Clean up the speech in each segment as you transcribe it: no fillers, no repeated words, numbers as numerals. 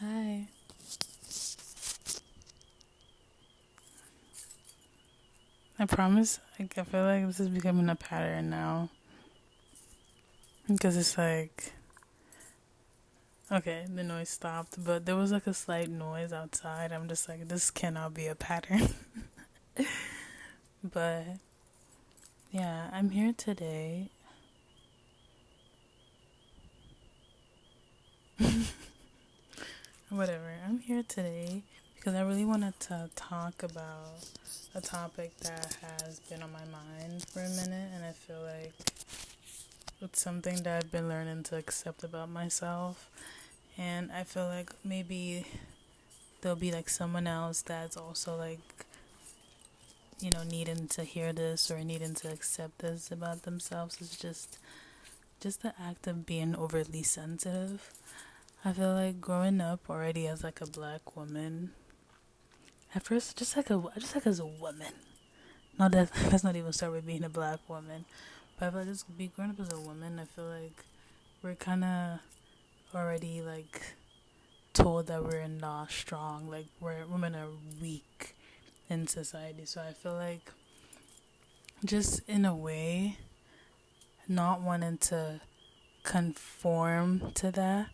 Hi. I promise. Like, I feel like this is becoming a pattern now. Because it's like, okay, the noise stopped, but there was like a slight noise outside. I'm just like, this cannot be a pattern. But yeah, I'm here today. Whatever. I'm here today because I really wanted to talk about a topic that has been on my mind for a minute, and I feel like it's something that I've been learning to accept about myself. And I feel like maybe there'll be like someone else that's also like, needing to hear this or needing to accept this about themselves. It's just the act of being overly sensitive. I feel like growing up already as like a black woman, at first just like as a woman. No, that let's not even start with being a black woman. But I feel like just be growing up as a woman, I feel like we're kinda already like told that we're not strong, like women are weak in society. So I feel like just in a way not wanting to conform to that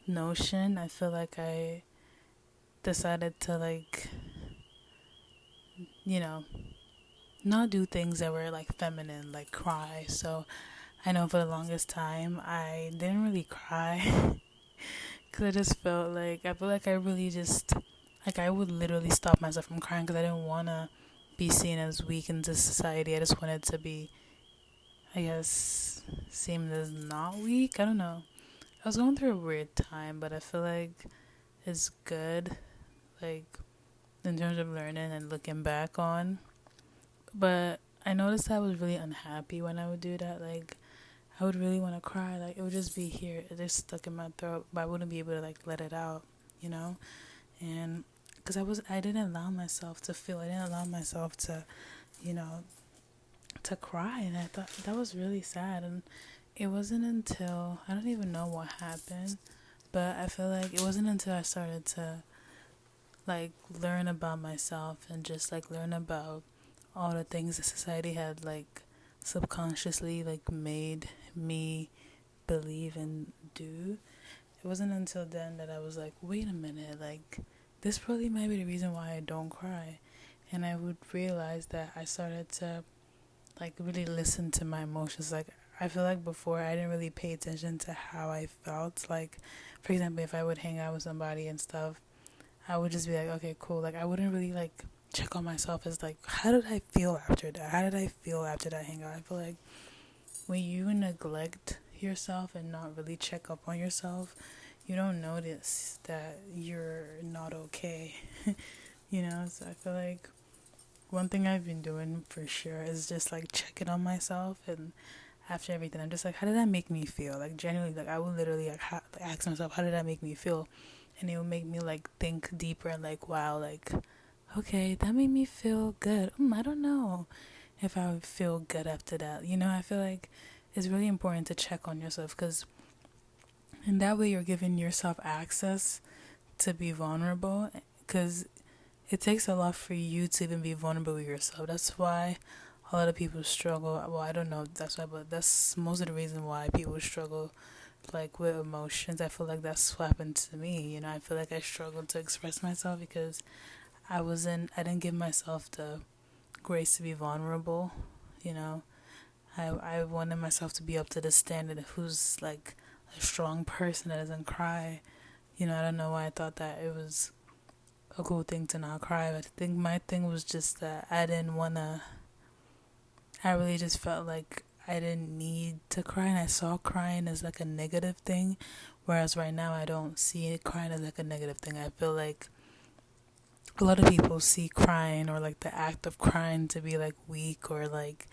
notion, I feel like I decided to like, you know, not do things that were like feminine, like cry. So I know for the longest time I didn't really cry because I just felt like I feel like I really just like I would literally stop myself from crying because I didn't want to be seen as weak in this society. I just wanted to be, I guess, seemed as not weak. I don't know. I was going through a weird time, but I feel like it's good, like in terms of learning and looking back on. But I noticed I was really unhappy when I would do that. Like I would really want to cry. Like it would just be here, it just stuck in my throat, but I wouldn't be able to like let it out, you know. And because I didn't allow myself to feel. I didn't allow myself to, you know, to cry, and I thought that was really sad. And it wasn't until I don't even know what happened, but I feel like it wasn't until I started to like learn about myself and just like learn about all the things that society had like subconsciously like made me believe and do. It wasn't until then that I was like, wait a minute, like this probably might be the reason why I don't cry. And I would realize that I started to like really listen to my emotions. Like I feel like before I didn't really pay attention to how I felt. Like for example, if I would hang out with somebody and stuff, I would just be like, okay, cool. Like I wouldn't really like check on myself as like how did I feel after that? How did I feel after that hangout? I feel like when you neglect yourself and not really check up on yourself, you don't notice that you're not okay. So I feel like one thing I've been doing for sure is just like checking on myself, and after everything I'm just like, how did that make me feel? Like genuinely, like I would literally like, like ask myself, how did that make me feel? And it would make me like think deeper and like, wow, like okay, that made me feel good. I don't know if I would feel good after that. I feel like it's really important to check on yourself because in that way you're giving yourself access to be vulnerable, because it takes a lot for you to even be vulnerable with yourself. That's why a lot of people struggle. Well, I don't know if that's why, but that's most of the reason why people struggle like with emotions. I feel like that's what happened to me. I feel like I struggled to express myself because I didn't give myself the grace to be vulnerable. You know, I wanted myself to be up to the standard of who's like a strong person that doesn't cry. I don't know why I thought that it was a cool thing to not cry. But I think my thing was just that I didn't wanna. I really just felt like I didn't need to cry, and I saw crying as like a negative thing, whereas right now I don't see it crying as like a negative thing. I feel like a lot of people see crying or like the act of crying to be like weak or like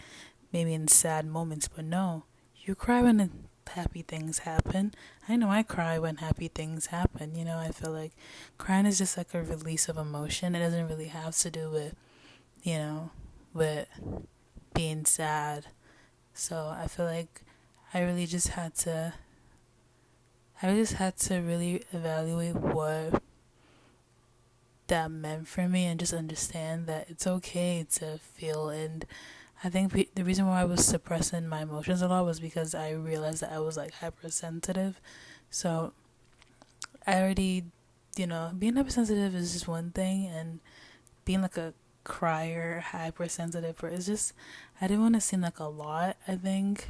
maybe in sad moments, but no, you cry when happy things happen. I know I cry when happy things happen. I feel like crying is just like a release of emotion. It doesn't really have to do with, you know, with being sad. So I feel like I really just had to I just had to really evaluate what that meant for me and just understand that it's okay to feel. And I think the reason why I was suppressing my emotions a lot was because I realized that I was like hypersensitive. So I already, being hypersensitive is just one thing, and being like a crier, hypersensitive, or it's just, I didn't want to seem like a lot, I think,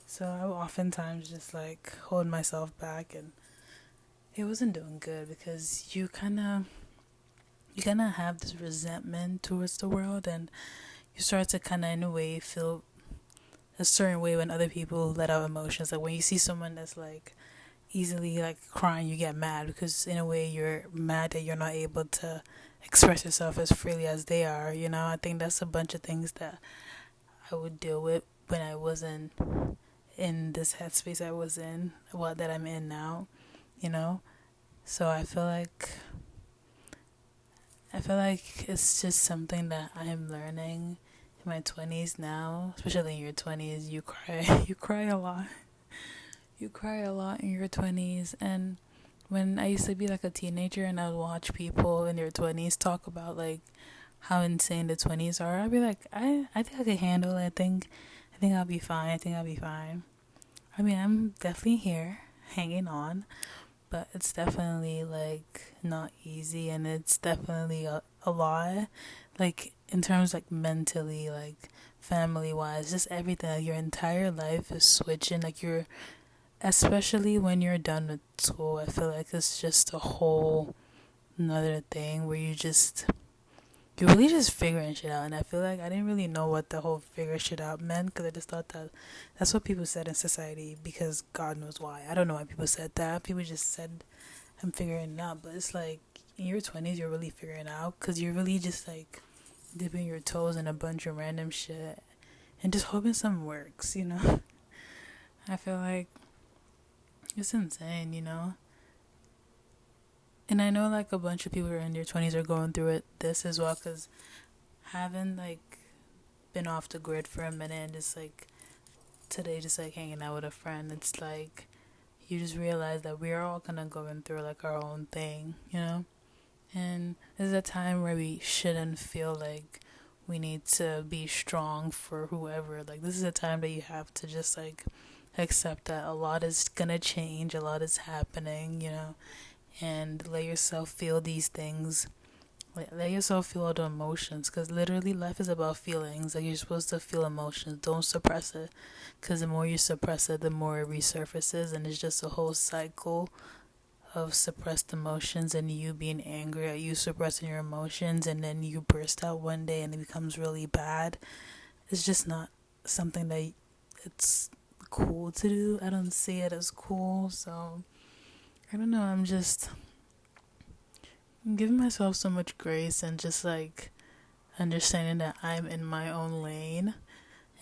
So I would oftentimes just like hold myself back, and it wasn't doing good because you kind of have this resentment towards the world, and you start to kind of in a way feel a certain way when other people let out emotions. Like when you see someone that's like easily like crying, you get mad because in a way you're mad that you're not able to express yourself as freely as they are. I think that's a bunch of things that I would deal with when I wasn't in this headspace I was in, what that I'm in now. you know so I feel like it's just something that I'm learning in my 20s now, especially in your 20s. You cry you cry a lot. You cry a lot in your 20s. And when I used to be like a teenager and I would watch people in their 20s talk about like how insane the 20s are, I'd be like, I think I can handle it. I think I'll be fine. I mean, I'm definitely here hanging on, but it's definitely like not easy, and it's definitely a lot, like in terms like mentally, like family wise, just everything. Like your entire life is switching, like you're, especially when you're done with school, I feel like it's just a whole another thing where you're really just figuring shit out. And I feel like I didn't really know what the whole figure shit out meant, because I just thought that that's what people said in society, because God knows why. I don't know why people said that. People just said I'm figuring it out. But it's like in your 20s you're really figuring it out, because you're really just like dipping your toes in a bunch of random shit and just hoping something works. I feel like it's insane. And I know like a bunch of people who are in their 20s are going through this as well, because having like been off the grid for a minute and just like today just like hanging out with a friend, it's like you just realize that we're all kind of going through like our own thing. And this is a time where we shouldn't feel like we need to be strong for whoever. Like this is a time that you have to just like accept that a lot is gonna change, a lot is happening, and let yourself feel these things. Let yourself feel all the emotions, because literally life is about feelings. Like you're supposed to feel emotions. Don't suppress it, because the more you suppress it, the more it resurfaces, and it's just a whole cycle of suppressed emotions, and you being angry at you suppressing your emotions, and then you burst out one day and it becomes really bad. It's just not something that it's cool to do. I don't see it as cool, so I don't know. I'm giving myself so much grace and just like understanding that I'm in my own lane,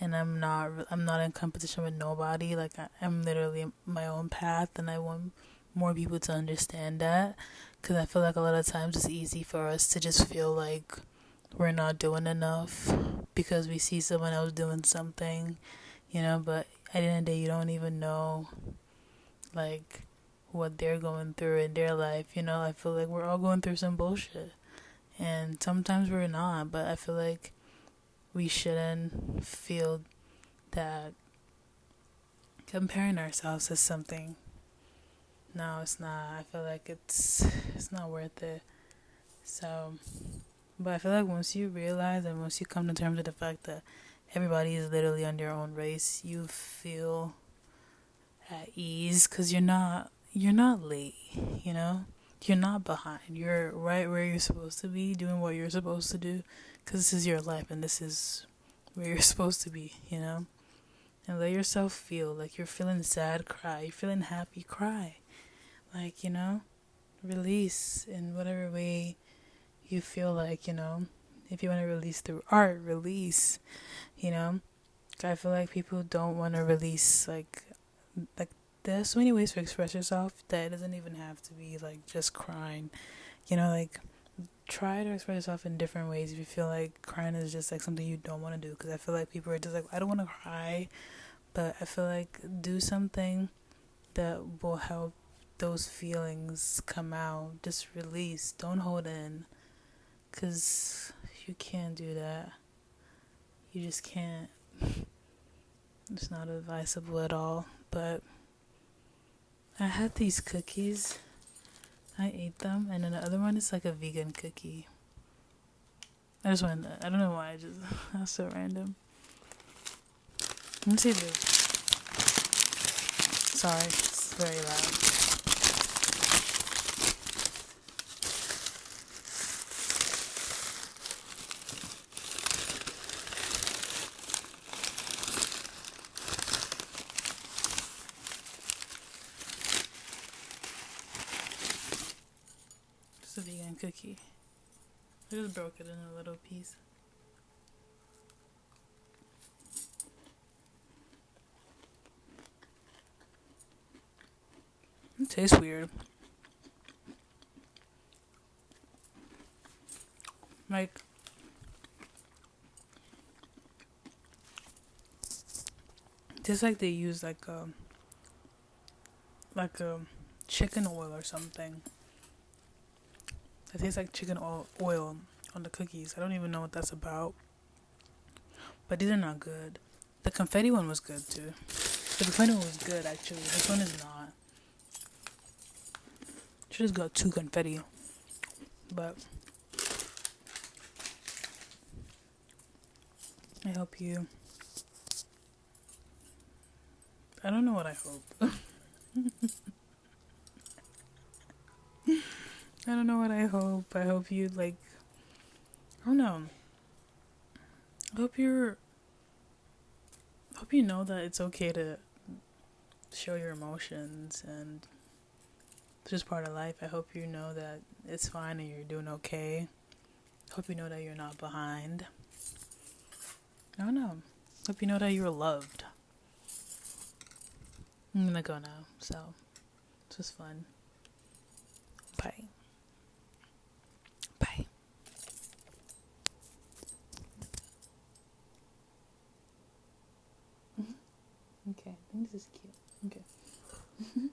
and I'm not in competition with nobody. Like I'm literally in my own path, and I want more people to understand that, because I feel like a lot of times it's easy for us to just feel like we're not doing enough because we see someone else doing something. But at the end of the day, you don't even know like what they're going through in their life. I feel like we're all going through some bullshit, and sometimes we're not, but I feel like we shouldn't feel that comparing ourselves is something. No, it's not. I feel like it's not worth it. So, but I feel like once you realize and once you come to terms with the fact that everybody is literally on their own race, you feel at ease, because you're not late. you know you're not behind. You're right where you're supposed to be, doing what you're supposed to do, because this is your life and this is where you're supposed to be. And let yourself feel. Like you're feeling sad, cry. You're feeling happy, cry. Like, release in whatever way you feel like. If you want to release through art, release. you know I feel like people don't want to release like there's so many ways to express yourself that it doesn't even have to be like just crying. Like try to express yourself in different ways if you feel like crying is just like something you don't want to do, because I feel like people are just like, I don't want to cry, but I feel like do something that will help those feelings come out. Just release. Don't hold in. Because you can't do that. You just can't. It's not advisable at all. But I had these cookies. I ate them. And then the other one is like a vegan cookie. I just wanted that. I don't know why. That's so random. Let me see this. Sorry. It's very loud. It's a vegan cookie. I just broke it in a little piece. It tastes weird. Like, just like they use like a chicken oil or something. It tastes like chicken oil on the cookies. I don't even know what that's about. But these are not good. The confetti one was good too. The confetti one was good actually. This one is not. Should just got 2 confetti. But I hope you. I don't know what I hope. I don't know what I hope. I hope you like. I don't know. I hope you're. I hope you know that it's okay to show your emotions and it's just part of life. I hope you know that it's fine and you're doing okay. I hope you know that you're not behind. I don't know. Hope you know that you're loved. I'm gonna go now. So, this was fun. Bye. Bye. Okay, I think this is cute. Okay.